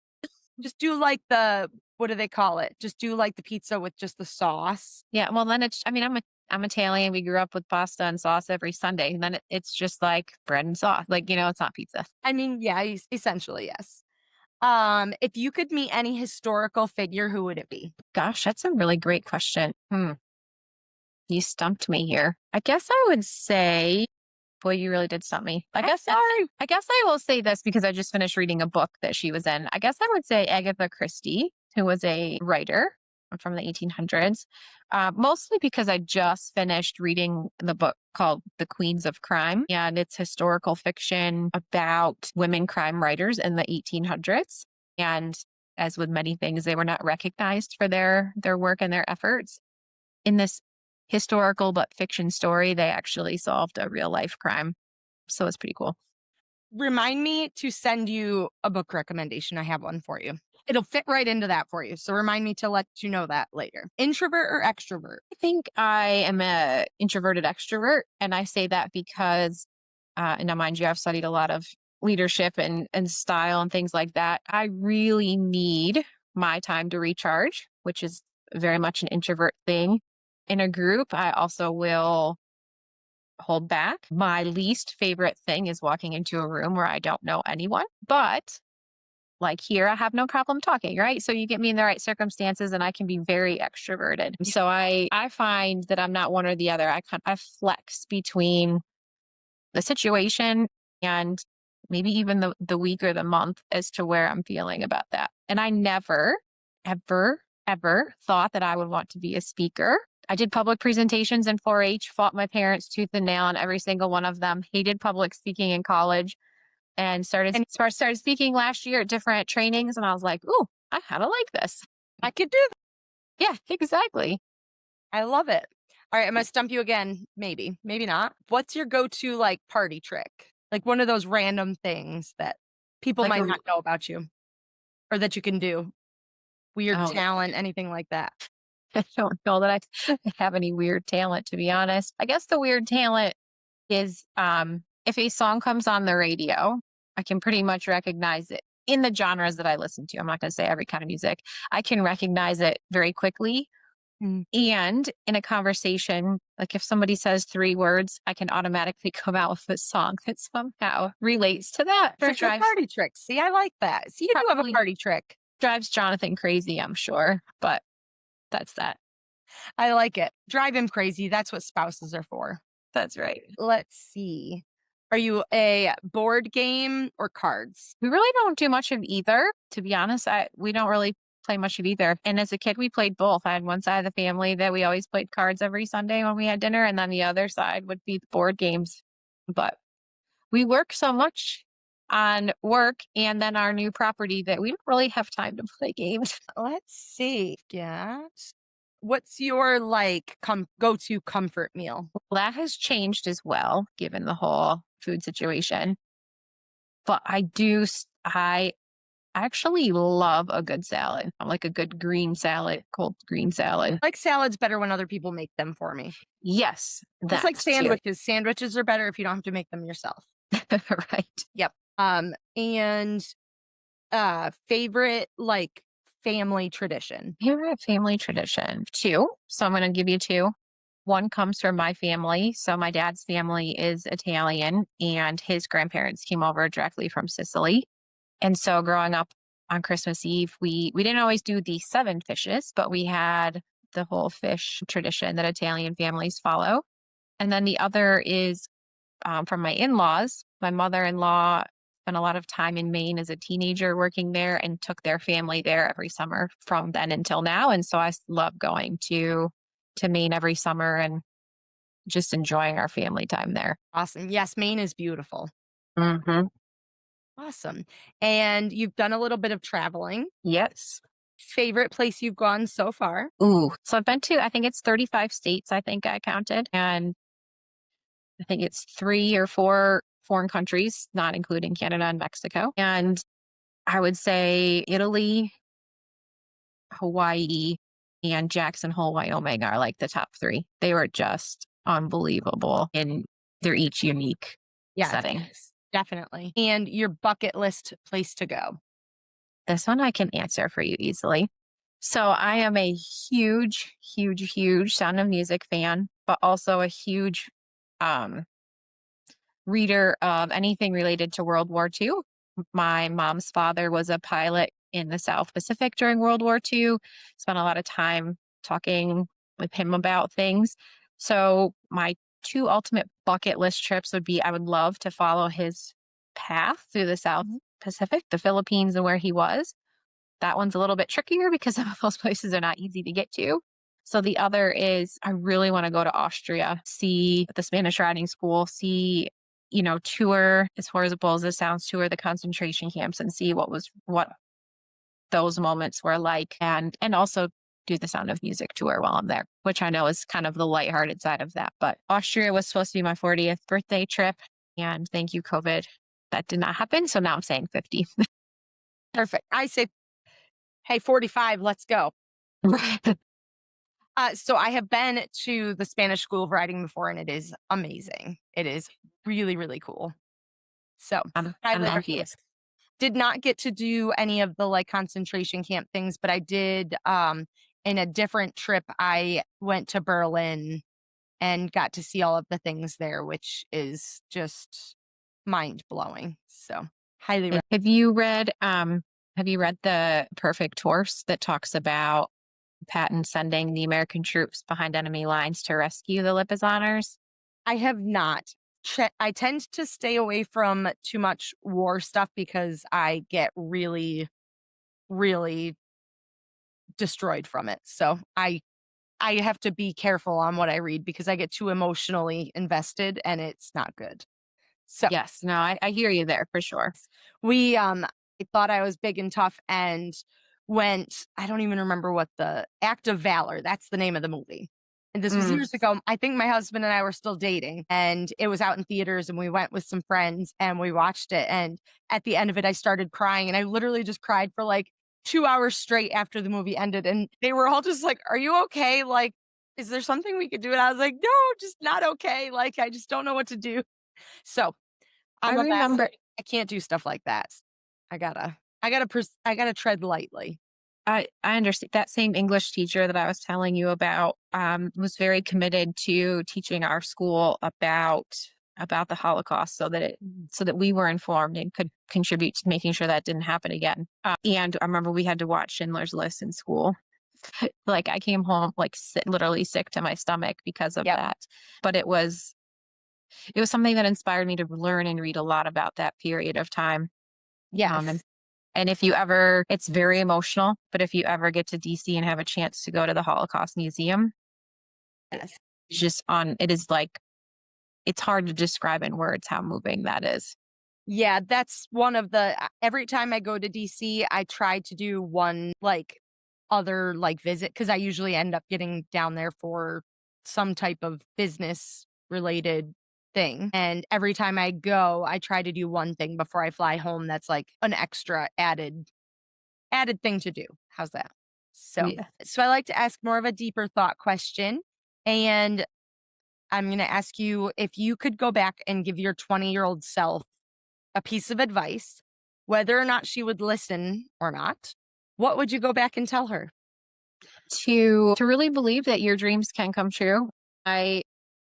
Just do like what do they call it? Just do like the pizza with just the sauce. Yeah, well then I'm Italian. We grew up with pasta and sauce every Sunday. And then it's just like bread and sauce. Like, it's not pizza. I mean, yeah, essentially, yes. If you could meet any historical figure, who would it be? Gosh, that's a really great question. You stumped me here. I guess I would say, boy, you really did stump me. I guess I will say this because I just finished reading a book that she was in. I guess I would say Agatha Christie, who was a writer from the 1800s, mostly because I just finished reading the book called The Queens of Crime, and it's historical fiction about women crime writers in the 1800s. And as with many things, they were not recognized for their work and their efforts. In this historical but fiction story, they actually solved a real life crime. So it's pretty cool. Remind me to send you a book recommendation. I have one for you. It'll fit right into that for you. So remind me to let you know that later. Introvert or extrovert? I think I am a introverted extrovert. And I say that because, and now mind you, I've studied a lot of leadership and style and things like that. I really need my time to recharge, which is very much an introvert thing. In a group, I also will hold back. My least favorite thing is walking into a room where I don't know anyone. But like here, I have no problem talking, right? So you get me in the right circumstances and I can be very extroverted. So I find that I'm not one or the other. I flex between the situation and maybe even the week or the month as to where I'm feeling about that. And I never ever thought that I would want to be a speaker. I did public presentations in 4-H, fought my parents tooth and nail on every single one of them, hated public speaking in college, and started speaking last year at different trainings. And I was like, ooh, I kind of like this. I could do that. Yeah, exactly. I love it. All right, I'm gonna stump you again. Maybe not. What's your go-to like party trick? Like one of those random things that people Like might a- not know about you or that you can do. Weird Oh, talent, anything like that. I don't know that I have any weird talent, to be honest. I guess the weird talent is if a song comes on the radio, I can pretty much recognize it in the genres that I listen to. I'm not going to say every kind of music. I can recognize it very quickly. Mm. And in a conversation, like if somebody says 3 words, I can automatically come out with a song that somehow relates to that. For sure, party tricks. See, I like that. See, you do have a party trick. Drives Jonathan crazy, I'm sure, but that's that. I like it. Drive him crazy. That's what spouses are for. That's right. Let's see. Are you a board game or cards? We really don't do much of either, to be honest. We don't really play much of either. And as a kid, we played both. I had one side of the family that we always played cards every Sunday when we had dinner, and then the other side would be board games. But we work so much on work and then our new property that we don't really have time to play games. Let's see. Yes. What's your like go-to comfort meal? That has changed as well, given the whole food situation. But I actually love a good salad. I like a good green salad, cold green salad. I like salads better when other people make them for me. Yes, It's like that too. sandwiches. Sandwiches are better if you don't have to make them yourself. Right. Yep. And favorite like family tradition. Favorite family tradition, 2. So I'm going to give you 2. One comes from my family. So my dad's family is Italian and his grandparents came over directly from Sicily. And so growing up on Christmas Eve, we didn't always do the 7 fishes, but we had the whole fish tradition that Italian families follow. And then the other is from my in-laws. My mother-in-law spent a lot of time in Maine as a teenager working there and took their family there every summer from then until now. And so I love going to Maine every summer and just enjoying our family time there. Awesome. Yes, Maine is beautiful. Mm-hmm. Awesome. And you've done a little bit of traveling. Yes. Favorite place you've gone so far? Ooh. So I've been to, I think it's 35 states, I think I counted. And I think it's 3 or 4 foreign countries, not including Canada and Mexico. And I would say Italy, Hawaii, and Jackson Hole, Wyoming are like the top 3. They were just unbelievable and they're each unique settings. Yes, definitely. And your bucket list place to go? This one I can answer for you easily. So I am a huge, huge, huge Sound of Music fan, but also a huge reader of anything related to World War II. My mom's father was a pilot in the South Pacific during World War II. Spent a lot of time talking with him about things. So my 2 ultimate bucket list trips would be I would love to follow his path through the South Pacific, the Philippines and where he was. That one's a little bit trickier because some of those places are not easy to get to. So the other is I really want to go to Austria, see the Spanish riding school, see, tour as horrible as it sounds, tour the concentration camps and see what those moments were like and also do the Sound of Music tour while I'm there, which I know is kind of the lighthearted side of that. But Austria was supposed to be my 40th birthday trip. And thank you, COVID. That did not happen. So now I'm saying 50. Perfect. I say, hey, 45, let's go. Right. So I have been to the Spanish School of Riding before, and it is amazing. It is really, really cool. So I'm highly envious. did not get to do any of the like concentration camp things, but I did in a different trip. I went to Berlin and got to see all of the things there, which is just mind blowing. So highly Have you read The Perfect Horse that talks about Patton sending the American troops behind enemy lines to rescue the Lipizaners? I have not. I tend to stay away from too much war stuff because I get really, really destroyed from it. So I have to be careful on what I read because I get too emotionally invested and it's not good. So Yes, no, I hear you there for sure. I thought I was big and tough and went, I don't even remember what the Act of Valor, that's the name of the movie. And this was Mm. years ago. I think my husband and I were still dating and it was out in theaters and we went with some friends and we watched it. And at the end of it, I started crying and I literally just cried for like 2 hours straight after the movie ended. And they were all just like, "Are you okay? Like, is there something we could do?" And I was like, "No, just not okay. Like, I just don't know what to do." So I I'm a mess. remember I can't do stuff like that. I gotta tread lightly. I understand that same English teacher that I was telling you about was very committed to teaching our school about the Holocaust so that we were informed and could contribute to making sure that didn't happen again. And I remember we had to watch Schindler's List in school. Like I came home like literally sick to my stomach because of Yep. that. But it was something that inspired me to learn and read a lot about that period of time. Um, Yes. and and if you ever, it's very emotional, but if you ever get to DC and have a chance to go to the Holocaust Museum, Yes. it is like, it's hard to describe in words how moving that is. Yeah, that's one of the every time I go to DC, I try to do one like other like visit because I usually end up getting down there for some type of business related thing. And every time I go, I try to do one thing before I fly home that's like an extra added thing to do. How's that? So, Yeah. so I like to ask more of a deeper thought question. And I'm going to ask you if you could go back and give your 20-year-old self a piece of advice, whether or not she would listen or not, what would you go back and tell her? To really believe that your dreams can come true. I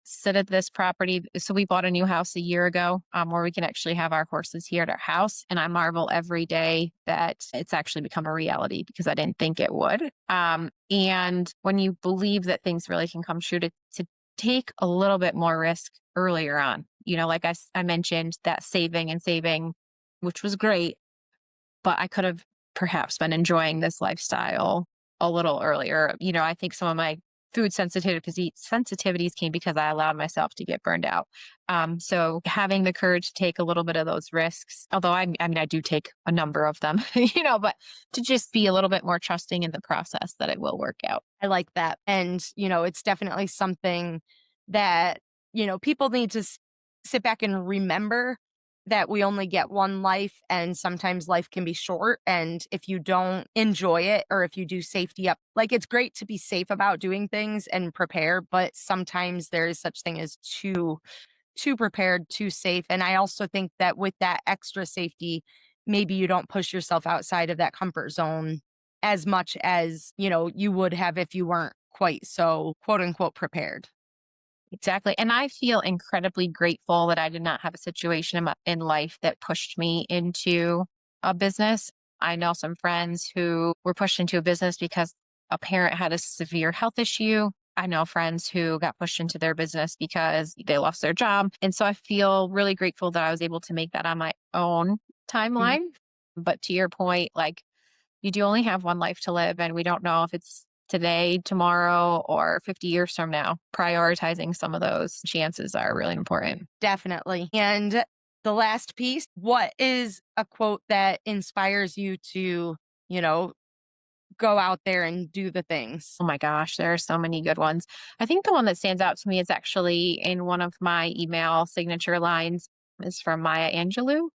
sit at this property. So we bought a new house a year ago, where we can actually have our horses here at our house. And I marvel every day that it's actually become a reality because I didn't think it would. And when you believe that things really can come true, to take a little bit more risk earlier on, like I mentioned that saving, which was great, but I could have perhaps been enjoying this lifestyle a little earlier. I think some of my food sensitivities came because I allowed myself to get burned out. So having the courage to take a little bit of those risks, although I mean, I do take a number of them, but to just be a little bit more trusting in the process that it will work out. I like that. And, it's definitely something that, people need to sit back and remember that we only get one life and sometimes life can be short. And if you don't enjoy it or if you do safety up, like it's great to be safe about doing things and prepare, but sometimes there is such thing as too prepared, too safe. And I also think that with that extra safety, maybe you don't push yourself outside of that comfort zone as much as, you would have if you weren't quite so quote unquote prepared. Exactly. And I feel incredibly grateful that I did not have a situation in life that pushed me into a business. I know some friends who were pushed into a business because a parent had a severe health issue. I know friends who got pushed into their business because they lost their job. And so I feel really grateful that I was able to make that on my own Mhm. timeline. But to your point, like you do only have one life to live, and we don't know if it's today, tomorrow, or 50 years from now. Prioritizing some of those chances are really important. Definitely. And the last piece, what is a quote that inspires you to, you know, go out there and do the things? Oh my gosh, there are so many good ones. I think the one that stands out to me is actually in one of my email signature lines is from Maya Angelou.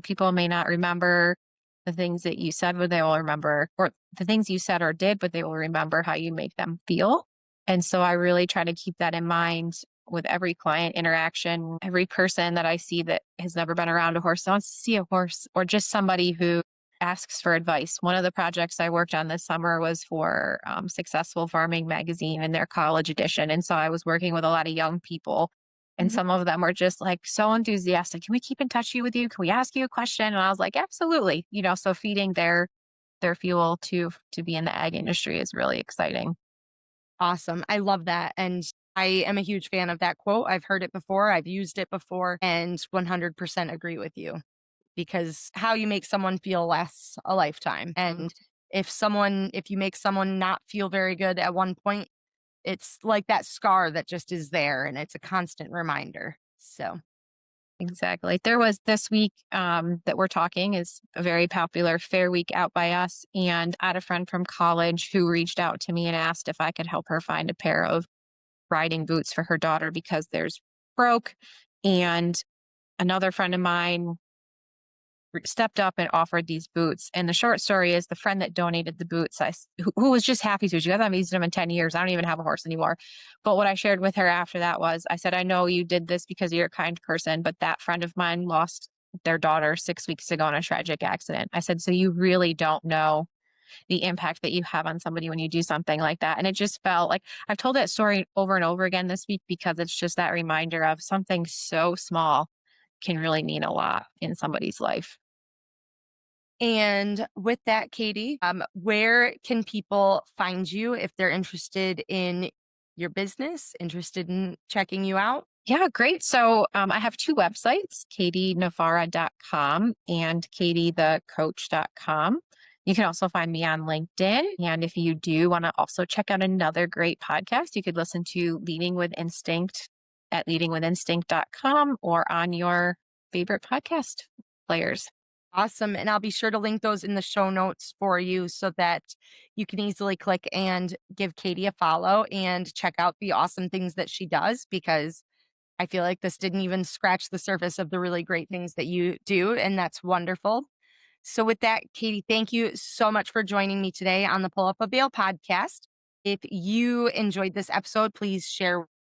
People may not remember the things that you said, but they will remember, or the things you said or did, but they will remember how you make them feel. And so I really try to keep that in mind with every client interaction, every person that I see that has never been around a horse, wants to see a horse, or just somebody who asks for advice. One of the projects I worked on this summer was for Successful Farming Magazine in their college edition. And so I was working with a lot of young people. And Mhm. some of them were just like so enthusiastic. Can we keep in touch with you? Can we ask you a question? And I was like, absolutely. So feeding their fuel to be in the ag industry is really exciting. Awesome. I love that. And I am a huge fan of that quote. I've heard it before, I've used it before, and 100% agree with you because how you make someone feel lasts a lifetime. And if you make someone not feel very good at one point, it's like that scar that just is there, and it's a constant reminder. So Exactly. There was this week that we're talking is a very popular fair week out by us. And I had a friend from college who reached out to me and asked if I could help her find a pair of riding boots for her daughter because theirs broke. And another friend of mine stepped up and offered these boots. And the short story is the friend that donated the boots, who was just happy to. She goes, I haven't used them in 10 years. I don't even have a horse anymore. But what I shared with her after that was, I said, I know you did this because you're a kind person, but that friend of mine lost their daughter 6 weeks ago in a tragic accident. I said, so you really don't know the impact that you have on somebody when you do something like that. And it just felt like I've told that story over and over again this week because it's just that reminder of something so small can really mean a lot in somebody's life. And with that, Katie, where can people find you if they're interested in your business, interested in checking you out? Yeah, great. So I have two websites, katienavarra.com and katiethecoach.com. You can also find me on LinkedIn. And if you do want to also check out another great podcast, you could listen to Leading with Instinct at leadingwithinstinct.com or on your favorite podcast players. Awesome. And I'll be sure to link those in the show notes for you so that you can easily click and give Katie a follow and check out the awesome things that she does, because I feel like this didn't even scratch the surface of the really great things that you do. And that's wonderful. So with that, Katie, thank you so much for joining me today on the Pull Up a Bale podcast. If you enjoyed this episode, please share